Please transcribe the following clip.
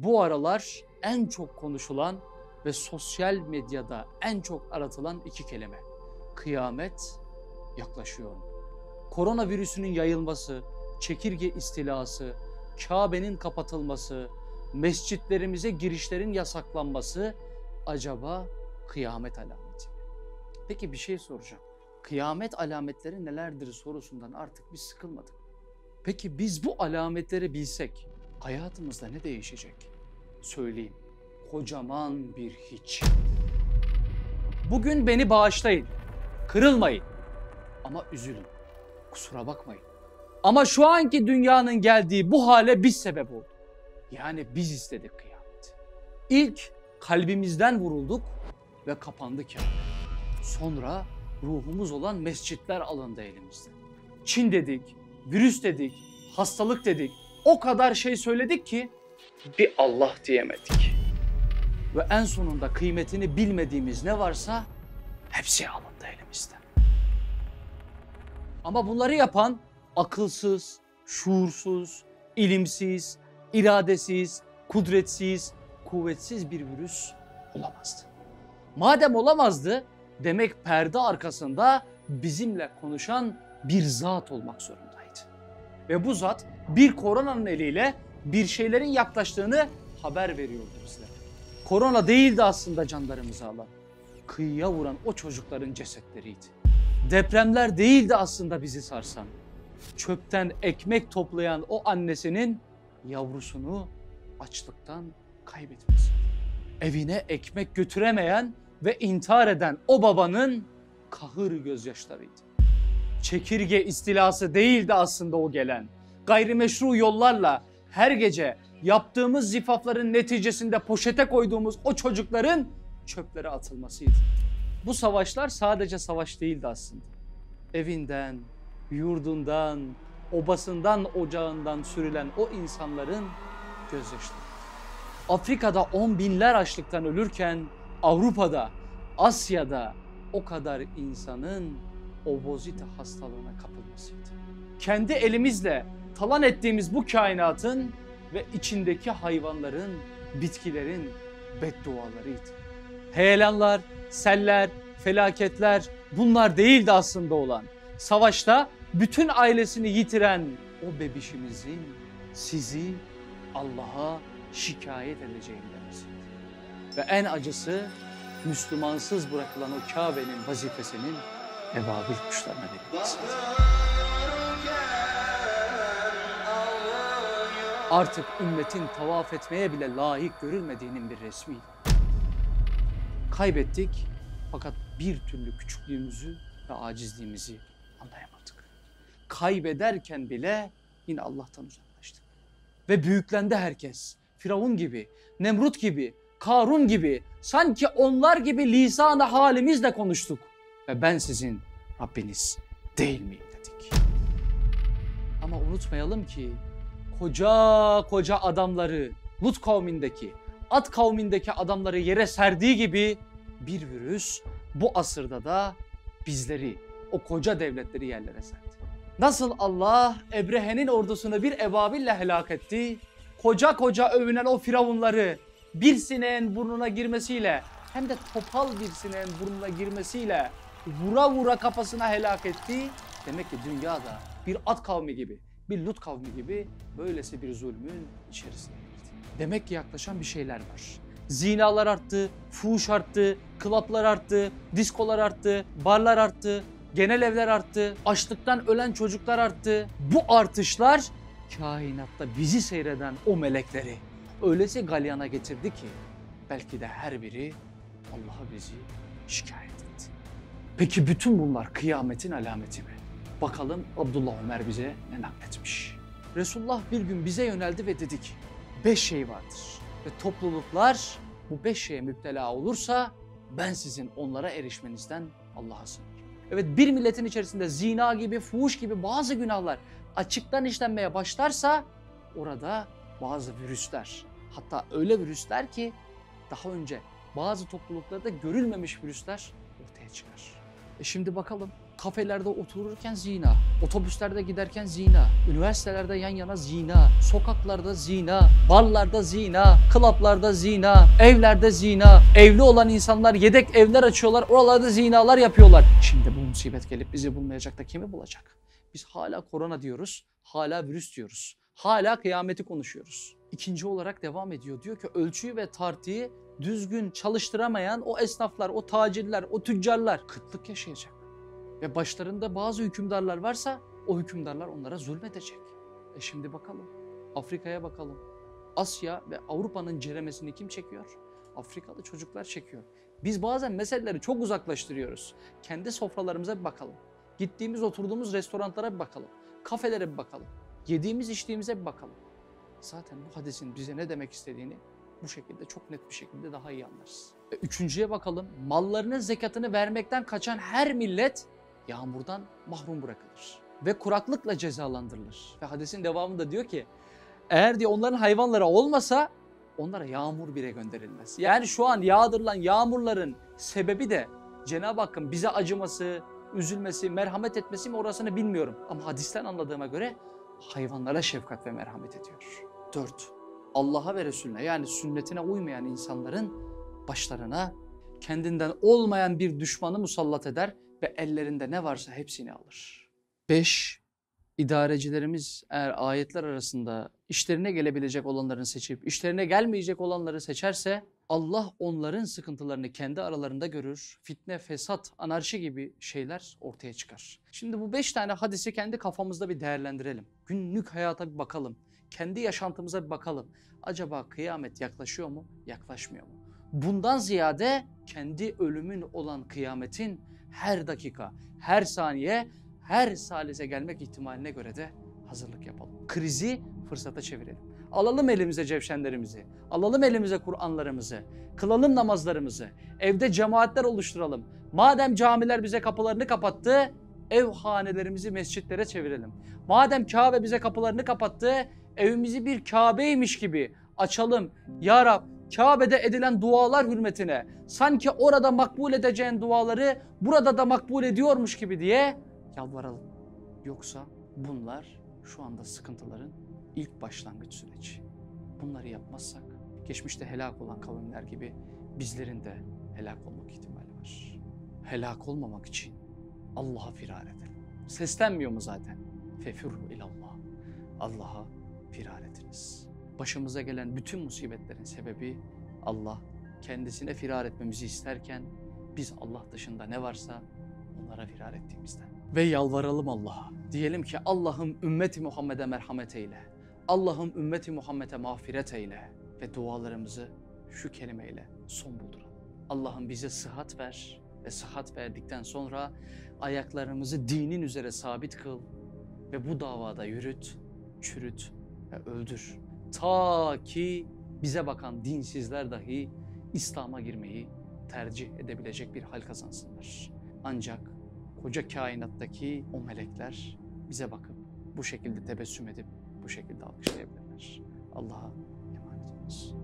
Bu aralar en çok konuşulan ve sosyal medyada en çok aratılan iki kelime. Kıyamet yaklaşıyor. Koronavirüsünün yayılması, çekirge istilası, Kabe'nin kapatılması, mescitlerimize girişlerin yasaklanması acaba kıyamet alameti mi? Peki bir şey soracağım. Kıyamet alametleri nelerdir sorusundan artık biz sıkılmadık. Peki biz bu alametleri bilsek hayatımızda ne değişecek? Söyleyeyim. Kocaman bir hiç. Bugün beni bağışlayın. Kırılmayın. Ama üzülün. Kusura bakmayın. Ama şu anki dünyanın geldiği bu hale biz sebep olduk. Yani biz istedik kıyameti. İlk kalbimizden vurulduk ve kapandı kâbe. Sonra ruhumuz olan mescitler alındı elimizden. Çin dedik, virüs dedik, hastalık dedik. O kadar şey söyledik ki bir Allah diyemedik. Ve en sonunda kıymetini bilmediğimiz ne varsa hepsi alındı elimizden. Ama bunları yapan akılsız, şuursuz, ilimsiz, iradesiz, kudretsiz, kuvvetsiz bir virüs olamazdı. Madem olamazdı, demek perde arkasında bizimle konuşan bir zat olmak zorundaydı. Ve bu zat bir koronanın eliyle bir şeylerin yaklaştığını haber veriyordu bizlere. Korona değildi aslında canlarımızı alan. Kıyıya vuran o çocukların cesetleriydi. Depremler değildi aslında bizi sarsan. Çöpten ekmek toplayan o annesinin yavrusunu açlıktan kaybetmesi. Evine ekmek götüremeyen ve intihar eden o babanın kahır gözyaşlarıydı. Çekirge istilası değildi aslında o gelen. Gayrimeşru yollarla her gece yaptığımız zifafların neticesinde poşete koyduğumuz o çocukların çöplere atılmasıydı. Bu savaşlar sadece savaş değildi aslında. Evinden, yurdundan, obasından, ocağından sürülen o insanların gözyaşları. Afrika'da 10 binler açlıktan ölürken Avrupa'da, Asya'da o kadar insanın obezite hastalığına kapılmasıydı. Kendi elimizle talan ettiğimiz bu kainatın ve içindeki hayvanların, bitkilerin beddualarıydı. Heyelanlar, seller, felaketler bunlar değildi aslında olan. Savaşta bütün ailesini yitiren o bebişimizin sizi Allah'a şikayet edeceğini demesiydi. Ve en acısı Müslümansız bırakılan o Kabe'nin vazifesinin ebabil kuşlarına verilmesiydi. Artık ümmetin tavaf etmeye bile layık görülmediğinin bir resmiydi. Kaybettik fakat bir türlü küçüklüğümüzü ve acizliğimizi anlayamadık. Kaybederken bile yine Allah'tan uzaklaştık. Ve büyüklendi herkes. Firavun gibi, Nemrut gibi, Karun gibi, sanki onlar gibi lisan-ı halimizle konuştuk. Ve ben sizin Rabbiniz değil miyim dedik. Ama unutmayalım ki koca koca adamları, Lut kavmindeki, Ad kavmindeki adamları yere serdiği gibi bir virüs bu asırda da bizleri, o koca devletleri yerlere serdi. Nasıl Allah Ebrehe'nin ordusunu bir ebabille helak etti, koca koca övünen o firavunları bir sineğin burnuna girmesiyle, hem de topal bir sineğin burnuna girmesiyle vura vura kafasına helak etti. Demek ki dünyada bir Ad kavmi gibi, bir Lut kavmi gibi böylesi bir zulmün içerisine girdi. Demek ki yaklaşan bir şeyler var. Zinalar arttı, fuhuş arttı, klaplar arttı, diskolar arttı, barlar arttı, genel evler arttı, açlıktan ölen çocuklar arttı. Bu artışlar kainatta bizi seyreden o melekleri öylesi galyana getirdi ki belki de her biri Allah'a bizi şikayet etti. Peki bütün bunlar kıyametin alameti mi? Bakalım Abdullah Ömer bize ne nakletmiş. Resulullah bir gün bize yöneldi ve dedi ki 5 şey vardır ve topluluklar bu 5 şeye müptela olursa ben sizin onlara erişmenizden Allah'a sığınırım. Evet, bir milletin içerisinde zina gibi, fuhuş gibi bazı günahlar açıktan işlenmeye başlarsa orada bazı virüsler, hatta öyle virüsler ki daha önce bazı topluluklarda görülmemiş virüsler ortaya çıkar. Şimdi bakalım Kafelerde otururken zina, otobüslerde giderken zina, üniversitelerde yan yana zina, sokaklarda zina, barlarda zina, klaplarda zina, evlerde zina, evli olan insanlar yedek evler açıyorlar, oralarda zinalar yapıyorlar. Şimdi bu musibet gelip bizi bulmayacak da kimi bulacak? Biz hala korona diyoruz, hala virüs diyoruz, hala kıyameti konuşuyoruz. İkinci olarak devam ediyor. Diyor ki ölçüyü ve tartıyı düzgün çalıştıramayan o esnaflar, o tacirler, o tüccarlar kıtlık yaşayacak. Ve başlarında bazı hükümdarlar varsa o hükümdarlar onlara zulmedecek. Şimdi bakalım, Afrika'ya bakalım. Asya ve Avrupa'nın ceremesini kim çekiyor? Afrikalı çocuklar çekiyor. Biz bazen meseleleri çok uzaklaştırıyoruz. Kendi sofralarımıza bir bakalım. Gittiğimiz, oturduğumuz restoranlara bir bakalım. Kafelere bir bakalım. Yediğimiz, içtiğimize bir bakalım. Zaten bu hadisin bize ne demek istediğini bu şekilde çok net bir şekilde daha iyi anlarız. Üçüncüye bakalım. Mallarının zekatını vermekten kaçan her millet yağmurdan mahrum bırakılır ve kuraklıkla cezalandırılır. Ve hadisin devamında diyor ki eğer diyor onların hayvanları olmasa onlara yağmur bile gönderilmez. Yani şu an yağdırılan yağmurların sebebi de Cenab-ı Hakk'ın bize acıması, üzülmesi, merhamet etmesi mi orasını bilmiyorum. Ama hadisten anladığıma göre hayvanlara şefkat ve merhamet ediyor. 4. Allah'a ve Resulüne yani sünnetine uymayan insanların başlarına kendinden olmayan bir düşmanı musallat eder ve ellerinde ne varsa hepsini alır. 5. İdarecilerimiz eğer ayetler arasında işlerine gelebilecek olanların seçip işlerine gelmeyecek olanları seçerse Allah onların sıkıntılarını kendi aralarında görür. Fitne, fesat, anarşi gibi şeyler ortaya çıkar. Şimdi bu 5 tane hadisi kendi kafamızda bir değerlendirelim. Günlük hayata bir bakalım. Kendi yaşantımıza bir bakalım. Acaba kıyamet yaklaşıyor mu, yaklaşmıyor mu? Bundan ziyade kendi ölümün olan kıyametin her dakika, her saniye, her salise gelmek ihtimaline göre de hazırlık yapalım. Krizi fırsata çevirelim. Alalım elimize cevşenlerimizi, alalım elimize Kur'anlarımızı, kılalım namazlarımızı, evde cemaatler oluşturalım. Madem camiler bize kapılarını kapattı, ev hanelerimizi mescitlere çevirelim. Madem Kabe bize kapılarını kapattı, evimizi bir Kabe'ymiş gibi açalım. Ya Rab, Kabe'de edilen dualar hürmetine sanki orada makbul edeceğin duaları burada da makbul ediyormuş gibi diye yalvaralım. Yoksa bunlar şu anda sıkıntıların ilk başlangıç süreci. Bunları yapmazsak geçmişte helak olan kavimler gibi bizlerin de helak olmak ihtimali var. Helak olmamak için Allah'a firar edelim. Seslenmiyor mu zaten? Fefirru ilallah. Allah'a firar ediniz. Başımıza gelen bütün musibetlerin sebebi Allah kendisine firar etmemizi isterken biz Allah dışında ne varsa onlara firar ettiğimizden. Ve yalvaralım Allah'a. Diyelim ki Allah'ım ümmeti Muhammed'e merhamet eyle. Allah'ım ümmeti Muhammed'e mağfiret eyle. Ve dualarımızı şu kelimeyle son bulduralım. Allah'ım bize sıhhat ver ve sıhhat verdikten sonra ayaklarımızı dinin üzere sabit kıl ve bu davada yürüt, çürüt ve öldür. Ta ki bize bakan dinsizler dahi İslam'a girmeyi tercih edebilecek bir hal kazansınlar. Ancak koca kainattaki o melekler bize bakıp bu şekilde tebessüm edip bu şekilde alkışlayabilirler. Allah'a emanet olunuz.